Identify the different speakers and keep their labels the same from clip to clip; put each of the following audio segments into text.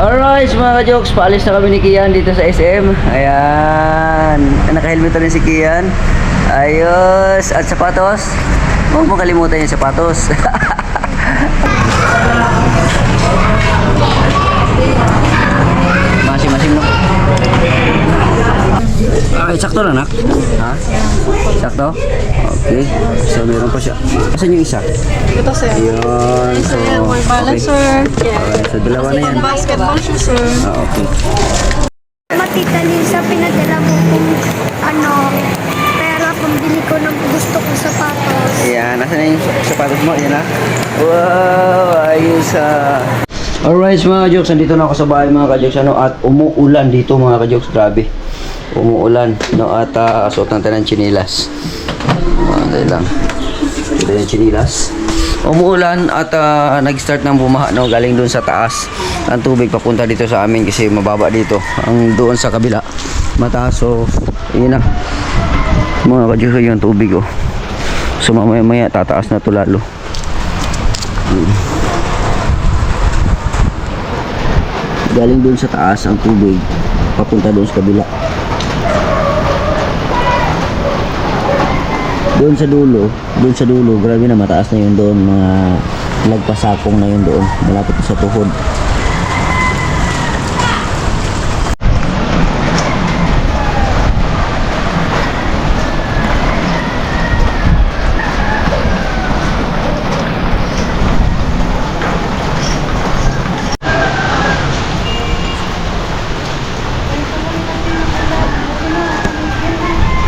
Speaker 1: Alright mga ka-jokes, paalis na kami ni Kian dito sa SM. Ayan, naka-helmet na rin si Kian. Ayos, at sapatos. Huwag mo kalimutan yung sapatos. Masim-masim no? Ay, sakto na nak? Ha? Sakto? Okay. So, meron pa siya. Asan yung isa?
Speaker 2: Ito sir.
Speaker 1: Ayun. So,
Speaker 2: May balancer.
Speaker 1: Alright, so dalawa na yan.
Speaker 2: Basketball shoes sir.
Speaker 1: Okay.
Speaker 3: Makita Lisa, pinadala mo kung pera pambili ko ng gusto kong sapatos.
Speaker 1: Ayan, nasa na yung sapatos mo? Ayan na. Wow, ayos Alright mga ka-jokes, nandito na ako sa bahay mga ka-jokes at umuulan dito mga ka-jokes, grabe. Umuulan, no, at suot natin ng chinilas. Dahil lang. Ito yung chinilas. Umuulan at nag-start ng bumaha, no, galing doon sa taas. Ang tubig papunta dito sa amin kasi mababa dito. Ang doon sa kabila, mataas. So, yun na. Mga ka-jokes, yung tubig, oh. So, mamaya tataas na to lalo. Galing doon sa taas ang tubig papunta doon sa kabila. Doon sa dulo, grabe na mataas na yun doon, mga lagpasakong na yun doon, malapit sa tuhod.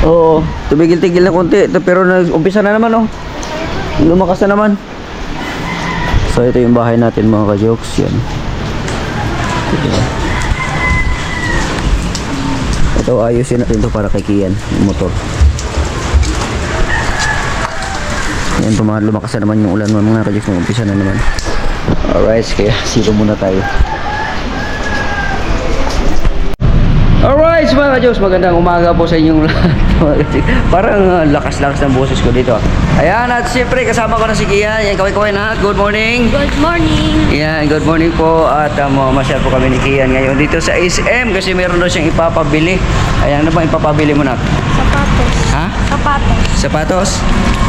Speaker 1: Oo, tumigil-tigil na konti. Pero umpisa na naman, oh. Lumakas na naman. So, ito yung bahay natin, mga ka-jokes. Yan. Ito, ayusin natin ito para kay Kian, yung motor. Yan, lumakas na naman yung ulan, mga ka-jokes. Umpisa na naman. Alright, kaya silo muna tayo. Alright mga ka-jokes, magandang umaga po sa inyong lahat. Parang lakas-lakas ng boses ko dito. Ayan, at siyempre kasama ko na si Kian. Yan, kaway-kaway na. Good morning.
Speaker 3: Good morning.
Speaker 1: Yan, good morning po. At masyal po kami ni Kian ngayon dito sa SM kasi meron daw siyang ipapabili. Ayan, ano ba ipapabili mo na?
Speaker 3: Sapatos.
Speaker 1: Ha?
Speaker 3: Sapatos.
Speaker 1: Sapatos?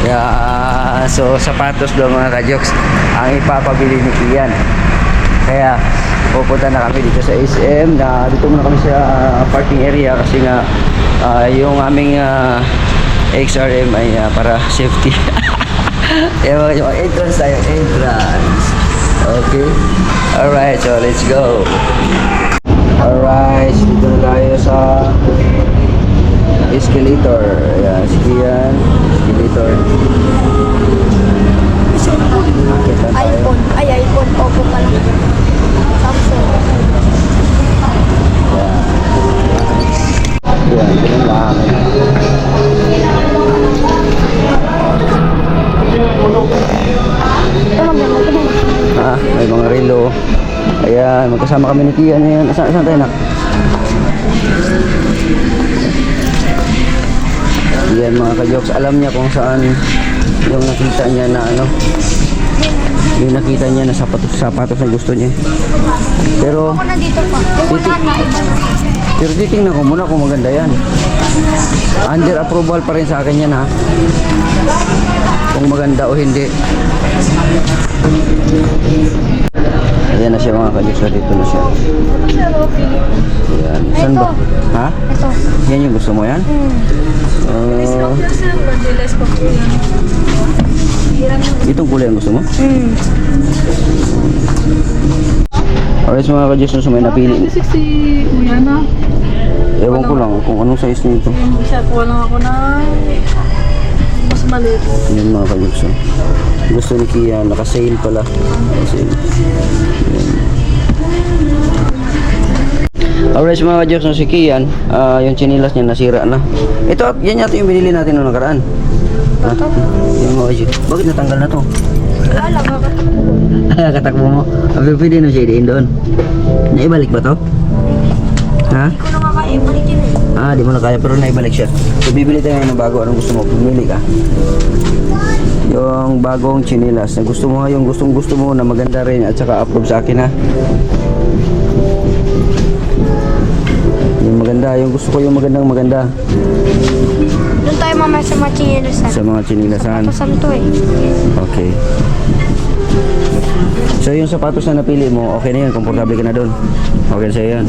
Speaker 1: Yeah, so sapatos daw mga ka-jokes ang ipapabili ni Kian. Kaya pupunta na kami dito sa SM. Dito muna kami sa parking area kasi nga yung aming XRM ay para safety. Yung entrance tayo, entrance. Okay. Alright, so let's go. Alright, dito na tayo sa escalator. Ayan, sige yan. Escalator. Akit na tayo.
Speaker 3: iPhone. Oppo pa lang. Samsung.
Speaker 1: Yan, ganun lang. May mga relo. Ayan, magkasama kami ni Kian. Ayan, saan tayo nak? Yan mga ka-jokes, alam niya kung saan yung nakita niya na yung nakita niya na sapatos na gusto niya. Pero
Speaker 3: Ako na dito pa. Pupuntahan na iba.
Speaker 1: pero titingnan ko muna kung maganda yan. Under approval pa rin sa akin yan, ha, kung maganda o hindi. Ayan na siya mga ka-jokes, dito na siya. Ayan, saan ba? Ha?
Speaker 3: Ito.
Speaker 1: Yan yung gusto mo yan? Itong kulay ang gusto mo? Alright mga ka-jokes, may napili.
Speaker 2: Si Kuya na.
Speaker 1: Ewan ko lang kung anong size nito.
Speaker 2: Siya kuha lang ako na mas maliit.
Speaker 1: Yan mga ka-jokes. Gusto ni Kia, naka-sale pala. Naka-sale. Alright mga ka-jokes, si Kian, yung chinilas niya nasira na. Ito, yan yata yung binili natin noong nakaraan. Ha? Yung mga ka-jokes. Bakit natanggal na to?
Speaker 3: Wala,
Speaker 1: Katakbo mo. Pwede na siya idiin doon. Naibalik ba to? Ha?
Speaker 3: Hindi ko na makakaya. Balikin eh.
Speaker 1: Di mo na kaya pero naibalik siya. So bibili tayo ng bago. Anong gusto mo? Pumili ka. Yung bagong chinilas na gusto mo, yung gusto mo na maganda rin at saka approve sa akin, ha. yung gusto ko yung maganda.
Speaker 3: Doon tayo mamaya sa Machinilasan.
Speaker 1: Sa mga chinilasan.
Speaker 3: Pasan to eh.
Speaker 1: Okay. So yung sapatos na napili mo, okay na yun, komportable ka na doon. Okay na sa'yo yun.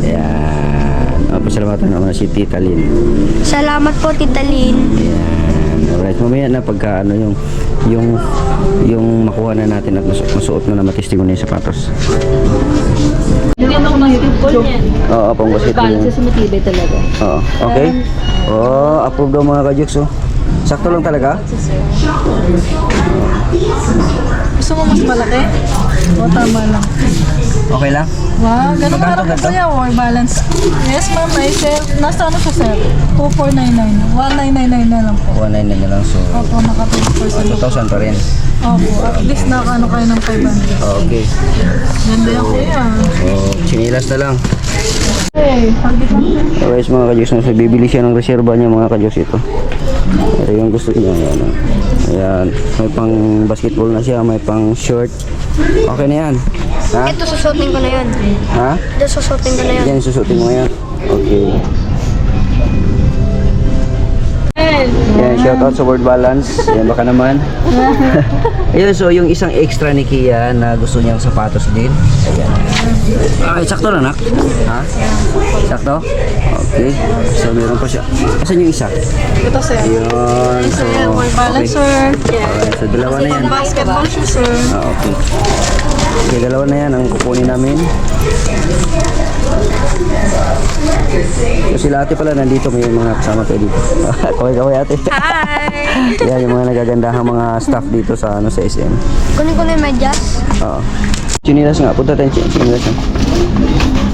Speaker 1: Ayan. Pasalamatan naman si Tita Lynn.
Speaker 3: Salamat po, Tita Lynn.
Speaker 1: Ayan. Alright, mamaya na pagka ano yung makuha na natin at masuot mo na matisting mo na yung sapatos.
Speaker 2: Hindi ako ng YouTube niyan.
Speaker 1: Oo, pang basketball.
Speaker 2: Balance sa matibay talaga.
Speaker 1: Oo, okay. Oh, approve daw mga ka-jukes, oh. Sakto lang talaga?
Speaker 2: Gusto mo mas malaki? O tama lang.
Speaker 1: Okay lang?
Speaker 2: Wow, ganun
Speaker 1: Magkano
Speaker 2: parang
Speaker 1: ganito?
Speaker 2: kuya or balance. Yes ma'am, may sale. Nasa ano siya sir? 2499. 1999 na lang po.
Speaker 1: 199 na lang, so
Speaker 2: Opo, naka 20%.
Speaker 1: 2,000 pa rin.
Speaker 2: Opo, at least nakaano kayo ng 500.
Speaker 1: Okay.
Speaker 2: Ganda yan kuya.
Speaker 1: So, chinilas na lang.
Speaker 2: Hey, pagit lang.
Speaker 1: Alright mga ka-jokes, so bibili siya ng reserva niya mga ka-jokes ito. Ito yung gusto niya. Ayan, oh. Ayan, may pang basketball na siya, may pang short. Okay na yan. Ha?
Speaker 3: Ito, susutin ko na yun.
Speaker 1: Ha?
Speaker 3: Ito, susutin ko na yun.
Speaker 1: Yan, susutin mo yan. Okay. Yan, shout out sa Word Balance. Yan, baka naman. Ayun, so yung isang extra ni Kia na gusto niyang sapatos din. Ayan. Okay, sakto na, nak? Ha? Sakto? Okay. So, meron pa siya. Asan yung isa?
Speaker 2: Ito sir.
Speaker 1: Ayun. So,
Speaker 2: Balance
Speaker 1: okay.
Speaker 2: sir.
Speaker 1: Alright, so dalawa na yan.
Speaker 2: Basketball shoe sir.
Speaker 1: Okay. Okay, dalawa na yan ang kukunin namin. So, sila ate pala nandito, may mga kasama kayo dito. Kaway ate.
Speaker 3: Hi!
Speaker 1: Yan yung mga nagagandahang mga staff dito sa sa SM.
Speaker 3: Kunin ko na yung medyas.
Speaker 1: Oo. Chinilas nga, punta tayo chinilasan.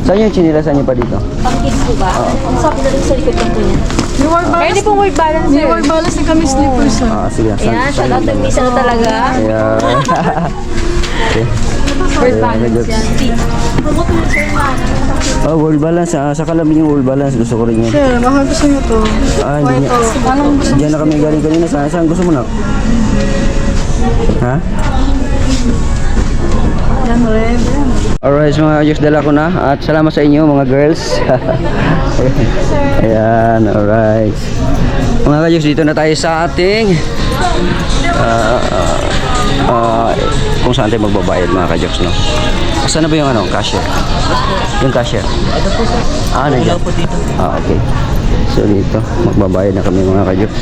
Speaker 1: Saan yung chinilasan niyo pa dito?
Speaker 4: Pang kids po ba? Ang sabi na rin sa likod ng po niya.
Speaker 2: May word balance.
Speaker 4: Pwede pong word balance
Speaker 2: May
Speaker 4: sir.
Speaker 2: word balance din kami slippers sir.
Speaker 1: Sige.
Speaker 4: Ayan, shout out ng Misa na talaga.
Speaker 1: Ayan. Okay.
Speaker 4: Word balance yan. Promote mo sir na.
Speaker 1: Oh, World Balance. Sa kalamin yung World Balance. Gusto ko rin yun.
Speaker 2: Sir, baka gusto nyo to.
Speaker 1: Hindi niya.
Speaker 2: Anong gusto
Speaker 1: Diyan na kami galing kanina. Saan gusto mo na? Ha?
Speaker 2: yan red?
Speaker 1: Alright, mga ayos dala ko na. At salamat sa inyo mga girls. Ayan, alright. Mga kayos, dito na tayo sa ating kung saan tayo magbabayad mga kajoks, no? Saan na ba yung ano, cashier? Yung cashier? Nandiyan. Okay. So dito, magbabayad na kami mga kajoks.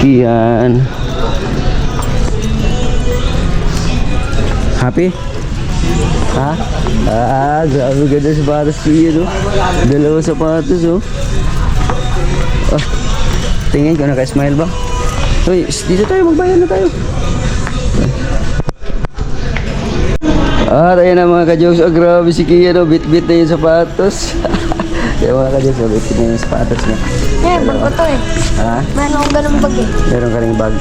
Speaker 1: Kian. Happy? Ha? Grabe ganda sapatos siya, no? Dalawang sapatos, oh. Tingin ko, naka-smile ba? Uy, dito tayo, magbayad na tayo. Ayan na mga ka-jokes. Grabe si Kia, no? Bit-bit na yung sapatos. Kaya mga ka-jokes, bit-bit na yung sapatos niya.
Speaker 3: Bag ko to eh.
Speaker 1: Ha?
Speaker 3: Meron akong ganun bag eh.
Speaker 1: Meron ka ring bag.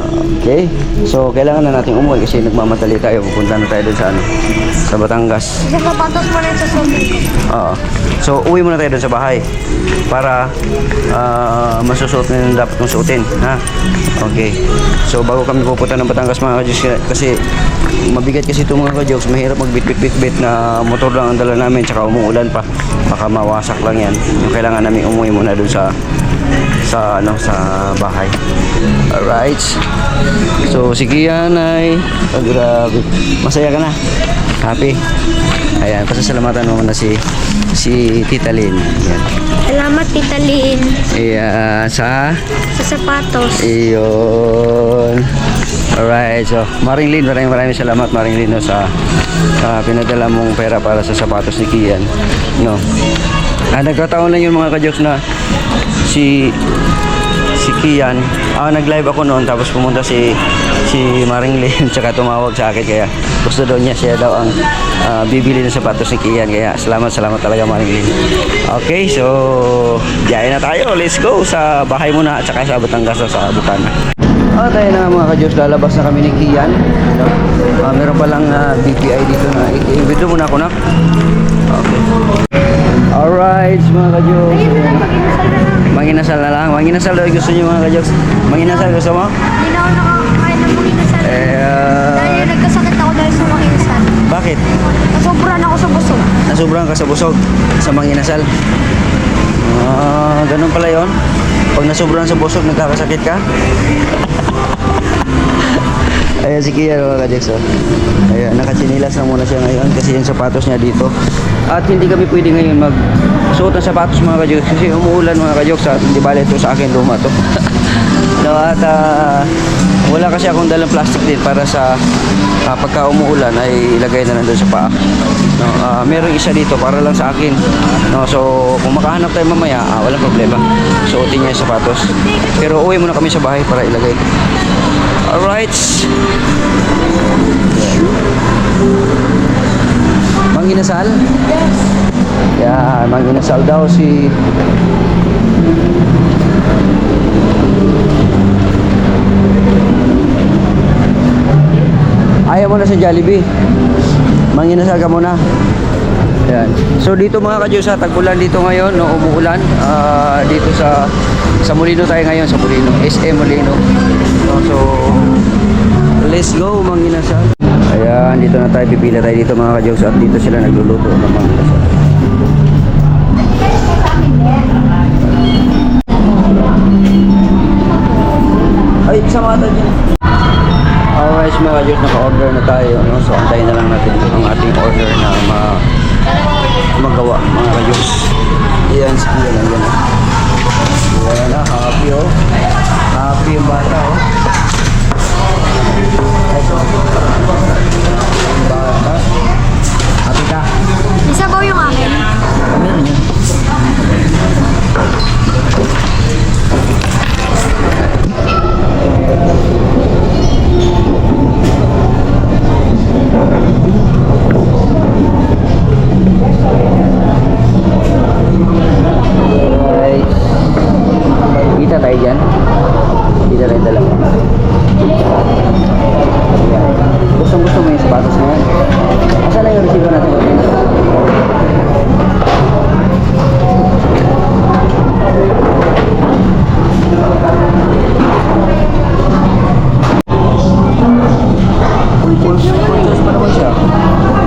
Speaker 1: Okay. So, kailangan na natin umuwi kasi nagmamadali tayo. Pupunta na tayo dun sa sa Batangas.
Speaker 3: Isa sapatos mo na yung susutin ko.
Speaker 1: Oo. So, uwi muna tayo dun sa bahay para masusuot na yung dapat mong suotin. Ha? Okay. So, bago kami pupunta ng Batangas mga ka-jokes, kasi mabigat kasi itong mga ka-jokes, mahirap magbit-bit-bit na motor lang ang dala namin, tsaka umuulan pa. Baka mawasak lang yan. Yung kailangan namin umuwi muna dun sa bahay. Alright. So, si Kian ay grabe. Masaya ka na? Happy? Ayan, pasasalamatan mo na si Tita Lynn. Ayan.
Speaker 3: Salamat, Tita Lynn.
Speaker 1: Ayan, sa
Speaker 3: Sapatos.
Speaker 1: iyon. Alright, so Maring Lynn, maraming salamat Maring Lynn, no, sa pinadala mong pera para sa sapatos ni Kian, no. Nagkataon lang yun mga ka-jokes na si Kian, nag-live ako noon tapos pumunta si Maring Lynn tsaka tumawag sa akin, kaya gusto daw niya, siya daw ang bibili ng sapatos ni Kian, kaya salamat talaga Maring Lynn. Okay, so biyahe na tayo, let's go sa bahay muna at saka sa Batangas sa Bukana. Tayo na mga ka-jokes, lalabas na kami ni Kian. Meron palang BPI dito na i-video muna ako na. Okay. Alright mga ka-jokes. Manginasal na lang. Manginasal daw gusto niyo mga ka-jokes. Manginasal gusto mo?
Speaker 3: Hindi na ako nakakain ng manginasal. Dahil nagkasakit ako dahil sa manginasal.
Speaker 1: Bakit?
Speaker 3: Nasobrahan ako sa busog.
Speaker 1: nasobrahan ka sa busog, sa manginasal. Ganun pala yon. Pag nasobrahan sa busog, nagkakasakit ka. Ayan si Kian mga ka-Jex. Ayan, nakatsinilas na muna siya ngayon kasi yung sapatos niya dito. At hindi kami pwede ngayon magsuot ng sapatos mga ka-Jex kasi umuulan mga ka-Jex at hindi bale ito sa akin, luma to. No, at wala kasi akong dalang plastic din para sa pagka umuulan ay ilagay na lang doon sa paa. No, merong isa dito para lang sa akin. No, so kung makahanap tayo mamaya, walang problema. Suotin niya yung sapatos. Pero uwi muna kami sa bahay para ilagay. Alright. Manginasal?
Speaker 2: Yes.
Speaker 1: Yeah, manginasal daw si ayaw mo na sa Jollibee. Manginasal ka muna. Yan. So dito mga ka-Diyos, tag-ulan dito ngayon, no, umuulan. Dito sa Molino tayo ngayon, sa Molino, SM Molino. No, so let's go manginasal. Ayan, dito na tayo, pipila tayo dito mga ka-Diyos at dito sila nagluluto ng manginasal. Ay, sama tayo dyan. Alright mga ka-Diyos, naka-order na tayo, no? So antayin na lang natin ang ating order na magawa mga ka-Diyos. Ayan, sige lang yan. Ayan na, happy oh. Happy yung bata oh. Yung bata. Happy ka?
Speaker 3: Isabaw yung akin.
Speaker 1: Kami rin yan. Alright. Kita tayo dyan. Kita tayo dalawa. Gusto mo yung sapatos na yan? Asa na yung resibo natin? Conscious pa naman siya.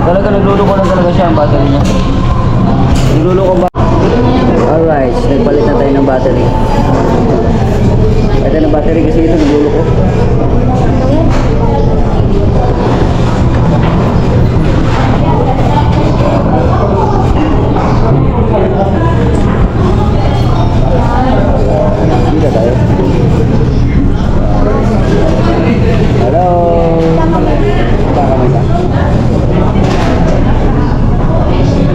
Speaker 1: Talaga nagluluko na talaga siya ang battery niya. Nagluluko ba? Alright, nagpalit na tayo ng battery. Ito ng battery kasi ito nagluluko. Dito tayo. Hello. Baka may ka.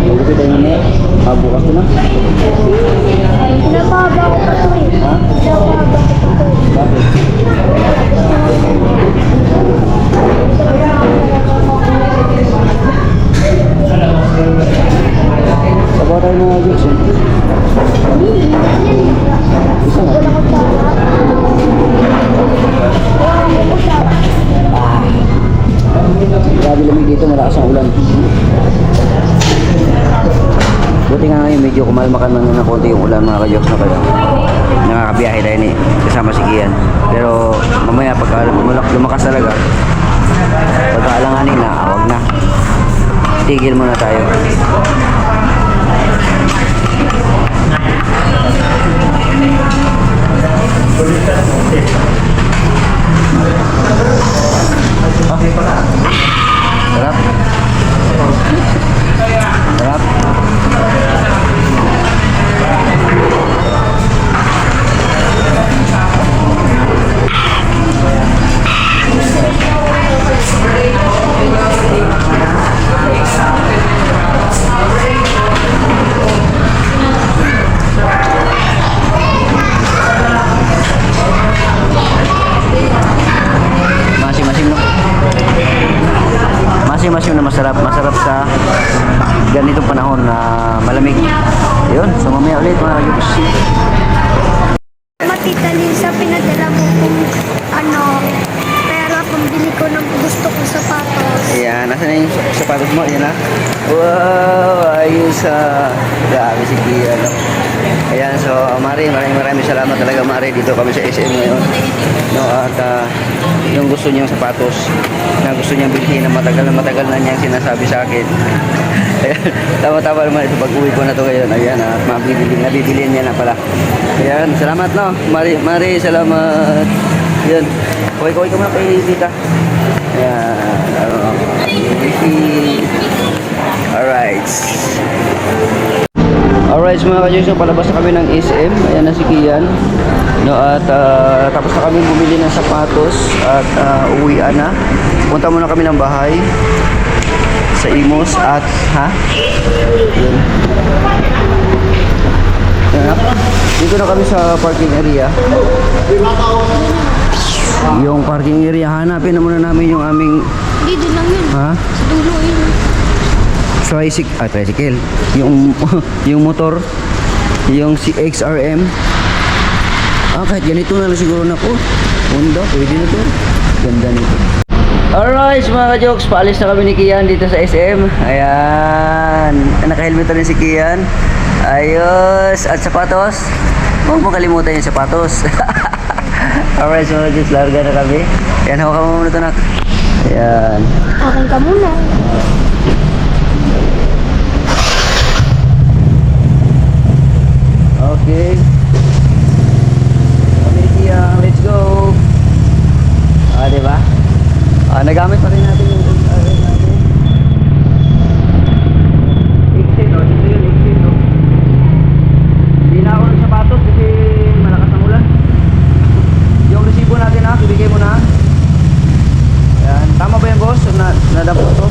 Speaker 1: Dito tayo nini. Bukas ko na.
Speaker 3: Nababa ko pa to eh.
Speaker 1: Ha?
Speaker 3: Nababa ko pa to eh.
Speaker 1: Bakit? Sabaw tayo mga Diyos eh. Isa nga. Grabe lamig dito, malakas ang ulan. Buti nga ngayon, medyo kumalmakan man na konti yung ulan mga ka-Joks na kayo. Nakakabiyahe tayo ni kasama si Kian. Pero mamaya pagka lumakas talaga, pagka alanganin na, wag na. Tigil muna tayo. Sarap. Sarap. Masim-masim no? Masim-masim na masarap. Masarap sa ganitong panahon na malamig. Yun, so mamaya ulit mga ka-Joks.
Speaker 3: Matitalin sa pinadala mo kung pera pambili ko ng gusto kong sapatos.
Speaker 1: Ayan, nasa na yung sapatos mo? Ayan na. Wow, ayos grabe si Kia, no? Ayan, so maraming salamat talaga Mari. Dito kami sa SM ngayon. No, at yung gusto niyang sapatos na gusto niyang bilhin na matagal na niyang sinasabi sa akin. Ayan, tama-tama naman ito pag-uwi ko na to ngayon. Ayan, nabibilin niya na pala. Ayan, salamat no. Mari, salamat. Ayan, kuhay ka muna kay tita. Ayan, alright. Alright mga ka-Jogs, so palabas na kami ng SM. Ayan na si Kian. No, at tapos na kami bumili ng sapatos at uwian na. Punta muna kami ng bahay sa Imos at yun. Ayan. Dito na kami sa parking area. Yung parking area, hanapin na muna namin yung aming
Speaker 3: Dito lang yun. Sa dulo yun.
Speaker 1: tricycle. Yung motor, yung si XRM. Kahit ganito na lang siguro na po. Honda, pwede na to. Ganda nito. Alright, mga ka-Jogs, paalis na kami ni Kian dito sa SM. Ayan, naka-helmet na rin si Kian. Ayos, at sapatos. Huwag mo kalimutan yung sapatos. Alright, mga ka-Jogs, larga na kami. Ayan, hawakan mo muna ito, nak. Ayan.
Speaker 3: Akin ka muna.
Speaker 1: Okay. Kami Kian, let's go. Diba? Nagamit pa rin natin yung natin. Exit, no? Dito yun, exit, no? Hindi na ako ng sapatos kasi malakas ang ulan. Yung resibo natin ibigay mo na. Ayan. Tama ba yan, boss? Nadampo to?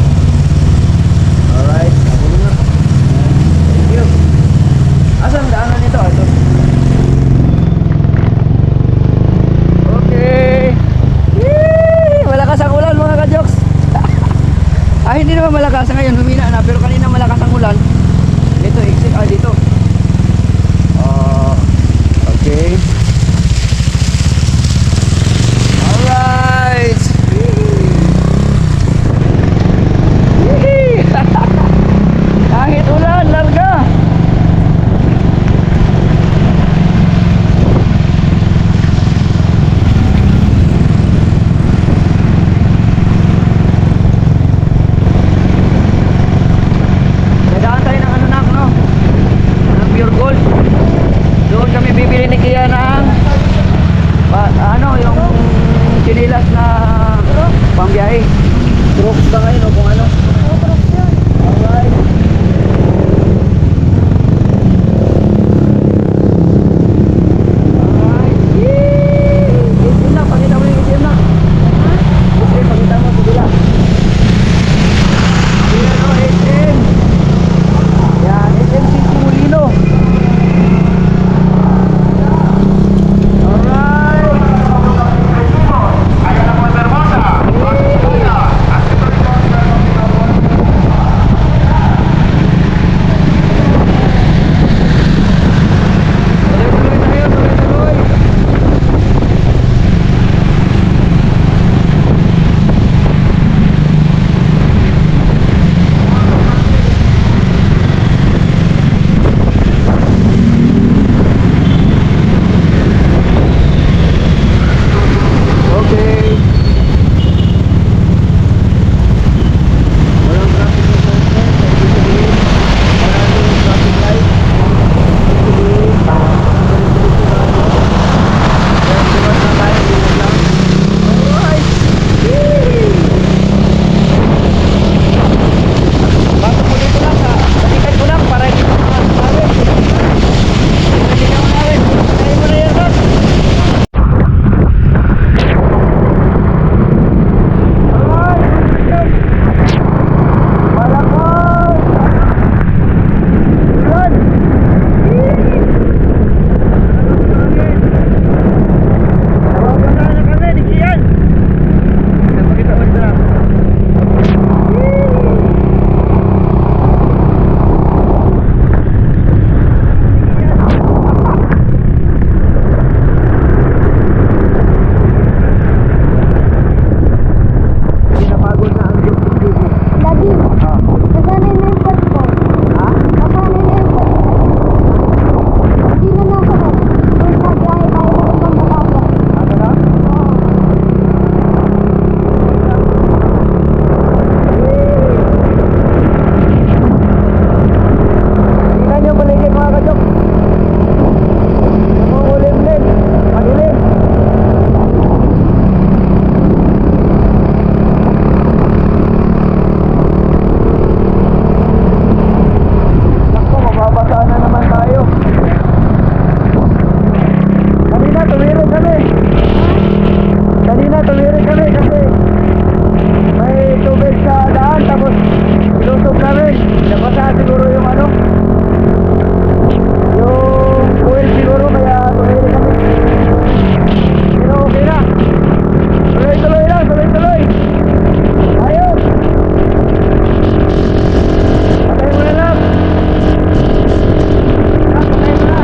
Speaker 1: tuloy. Nabasa siguro yung ano. Yung oil siguro kaya tuloy kami. Pero okay na. Tuloy-tuloy lang, tuloy-tuloy. Ayun. Patay mo na lang. Patay mo na.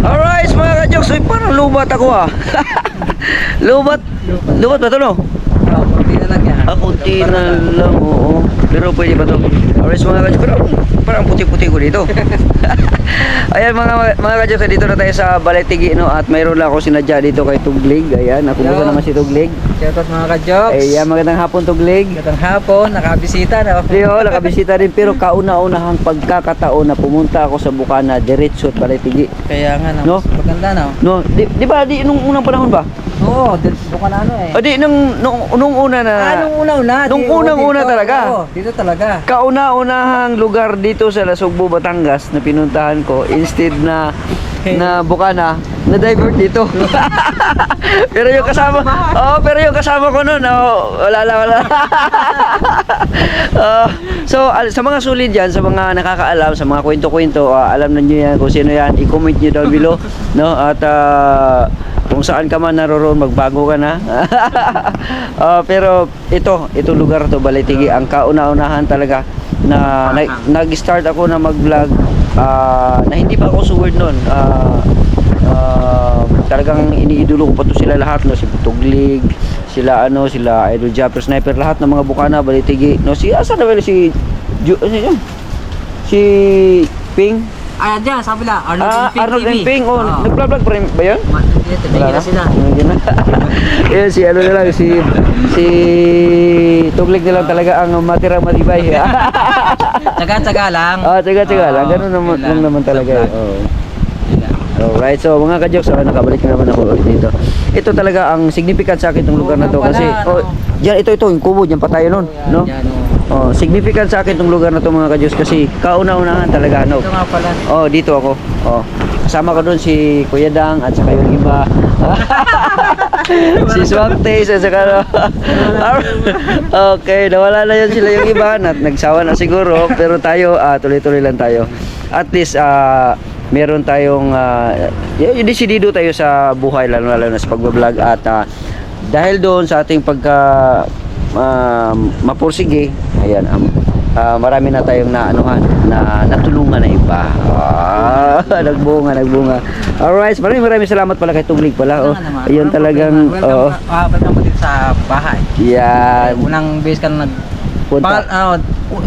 Speaker 1: Alright mga ka-jokes, uy, parang lubat ako ah. lubat ba ito no?
Speaker 5: Kunti na lang yan.
Speaker 1: Kunti na lang, oo. Pero pwede ba ito? Alright mga ka-jokes, pero parang puti-puti ko dito. Ayan mga ka-jokes, dito na tayo sa Baletigi, no? At mayroon lang ako sinadya dito kay Tuglig. Ayan, nakumusta naman si Tuglig.
Speaker 5: Shoutout mga ka-jokes.
Speaker 1: Ayan, magandang hapon Tuglig.
Speaker 5: Magandang hapon, nakabisita na.
Speaker 1: Leo, nakabisita rin pero kauna-unahang pagkakataon na pumunta ako sa Bukana, diretso at Baletigi.
Speaker 5: Kaya nga,
Speaker 1: No?
Speaker 5: maganda na.
Speaker 1: No, di ba nung unang panahon ba?
Speaker 5: Oo, bukan na ano eh.
Speaker 1: O di nung una na
Speaker 5: Nung una-una.
Speaker 1: Nung unang-una talaga.
Speaker 5: Oo, dito talaga.
Speaker 1: kauna-unahang lugar dito sa Lasugbo, Batangas na pinuntahan ko instead na Bukana, na divert dito. pero yung kasama ko noon, wala. So sa mga sulit diyan, sa mga nakakaalam, sa mga kwento-kwento, alam na niyo yan kung sino yan, i-comment niyo down below, no? At kung saan ka man naroroon, magbago ka na. Pero itong lugar to, Baletigi, ang kauna-unahan talaga na nag-start ako na mag-vlog na hindi pa ako suword noon. Talagang iniidolo ko pa to sila lahat, no? Si Tuglig, sila Idol Japper Sniper, lahat ng mga Bukana, Baletigi, no? Asa na ba si Ping?
Speaker 5: Ay, dyan, sabi lang,
Speaker 1: Arnold and Ping, nag-vlog pa rin ba yun?
Speaker 5: Tumigil na sila.
Speaker 1: Yun, si ano na lang, si Tuglig na lang talaga ang matirang matibay.
Speaker 5: Tsaga-tsaga lang.
Speaker 1: Tsaga-tsaga lang, ganun lang naman talaga. Alright, so mga ka-jokes, nakabalik na naman ako ulit dito. Ito talaga ang significant sa akin itong lugar na to kasi ito yung kubo, diyan pa tayo noon, no? Significant sa akin itong lugar na to mga ka-jokes kasi kauna-unahan talaga, no?
Speaker 5: Ito nga pala.
Speaker 1: Dito ako. Kasama ko doon si Kuya Dang at saka yung iba. Si Swag Taste at saka okay, nawala na yun sila yung iba at nagsawa na siguro pero tayo tuloy-tuloy lang tayo. At least meron tayong desidido tayo sa buhay lalo na sa pagbablog at dahil doon sa ating pagka mapursige, ayan, marami na tayong natulungan na iba. Nagbunga. Alright, maraming salamat pala kay Tuglig pala. Ayun talagang
Speaker 5: welcome mo dito sa bahay.
Speaker 1: Yan.
Speaker 5: Unang base ka na
Speaker 1: Punta.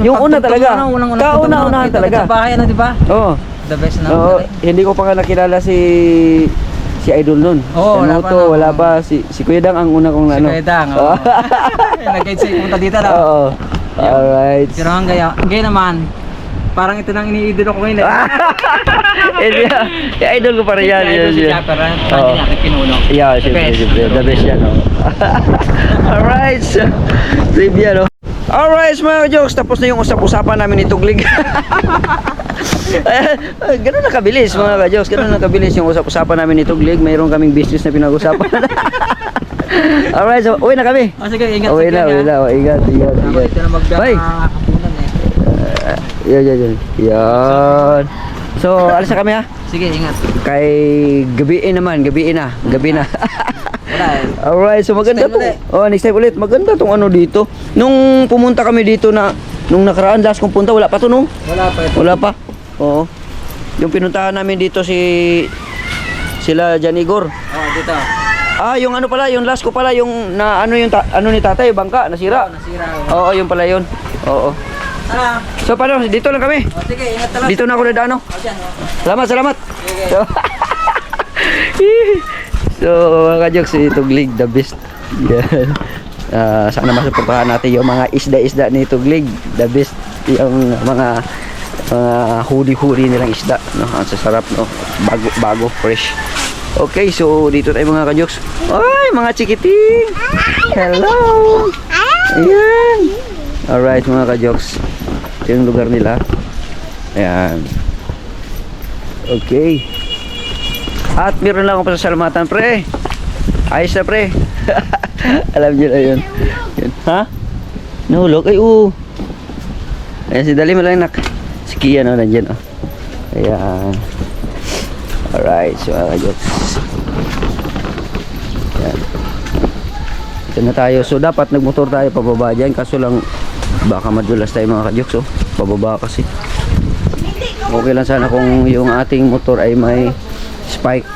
Speaker 1: Yung una talaga. Kauna-unahan talaga.
Speaker 5: Sa bahay di ba?
Speaker 1: Oo.
Speaker 5: The best na.
Speaker 1: Hindi ko pa nga nakilala si Idol nun. Wala pa. Si Kuya Dang ang una kong
Speaker 5: Si Kuya Dang. Nag-guide sa punta dito na.
Speaker 1: Oo. Alright.
Speaker 5: Pero hanggang naman, parang ito nang iniidolo ko ngayon.
Speaker 1: Idol ko pa rin yan.
Speaker 5: Si Japper, lagi natin pinuno.
Speaker 1: Yeah, siyempre. The best yan. Alright. Trivia, no? Alright, mga jokes, tapos na yung usap-usapan namin ni Tuglig. Ganun na kabilis mga ka-jokes, ganun na kabilis yung usap-usapan namin ni Tuglig. Mayroon kaming business na pinag-usapan. Alright, so uwi na kami.
Speaker 5: Sige, ingat.
Speaker 1: Uwi na. Ingat.
Speaker 5: Ito na
Speaker 1: Bye.
Speaker 5: magkakapunan eh.
Speaker 1: Yan. So, alis na kami ha.
Speaker 5: Sige, ingat.
Speaker 1: Kay gabiin naman, gabi na.
Speaker 5: Wala eh.
Speaker 1: Alright, so maganda
Speaker 5: Next time
Speaker 1: to.
Speaker 5: ulit.
Speaker 1: Oh, next time ulit. Maganda tong ano dito. Nung pumunta kami dito nung nakaraan last kong punta, wala pa to no?
Speaker 5: Wala pa ito.
Speaker 1: Wala pa. Oo. Yung pinuntahan namin dito sila Jan Igor.
Speaker 5: Oh, dito.
Speaker 1: Ah, yung ano pala, yung last ko pala, yung na ano yung ano ni tatay, bangka, nasira.
Speaker 5: Nasira.
Speaker 1: Oo, yung pala yun. Oo.
Speaker 5: Tara.
Speaker 1: So paano, dito lang kami.
Speaker 5: Oh, sige, ingat talaga.
Speaker 1: Dito na ako nadaan.
Speaker 5: Oh, dyan, oh.
Speaker 1: Salamat. So, so mga ka-jokes, Tuglig, the best. Yan. Sana masuportahan natin yung mga isda-isda ni Tuglig. The best. Yung mga huli-huli nilang isda. No? Ang sasarap, no? Bago, fresh. Okay, so dito tayo mga ka-jokes. Ay, mga chikiting! Hello! Ayan! Alright mga ka-jokes. Ito yung lugar nila. Ayan. Okay. At meron lang akong pasasalamatan, pre. Ayos na, pre. Alam nyo na yun. Yun. Ha? Nahulog? Ay, oo. Ayan, si Dali mo lang, nak. Si Kia, no, nandyan, oh. Ayan. Alright, so, jokes. Ayan. Ito na tayo. So, dapat nagmotor tayo pababa dyan. Kaso lang, baka madulas tayo mga ka-jokes, oh. Pababa kasi. Okay lang sana kung yung ating motor ay may spike.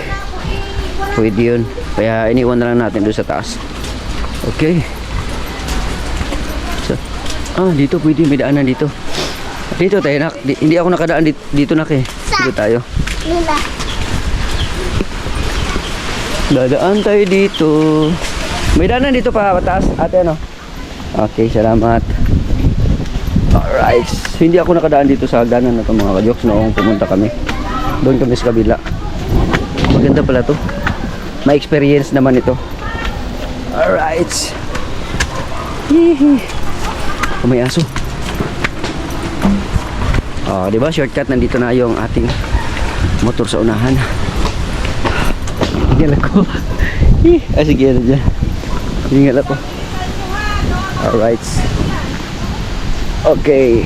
Speaker 1: Pwede yun. Kaya iniwan na lang natin doon sa taas. Okay. So, dito pwede. May daanan dito. Dito tayo, nak. Hindi ako nakadaan dito, nak, eh. Dito tayo. Dadaan tayo dito. May daanan dito pa taas. Ate, ano? Okay, salamat. Alright. So, hindi ako nakadaan dito sa hagdanan na ito mga ka-jokes noong pumunta kami. Doon kami sa kabila. Maganda pala to. May experience naman ito. Alright. Hihi. Oh, may aso. Oh, di ba? Shortcut, nandito na yung ating motor sa unahan. Hingal ako. Sige na dyan. Hingal ako. Alright. Okay.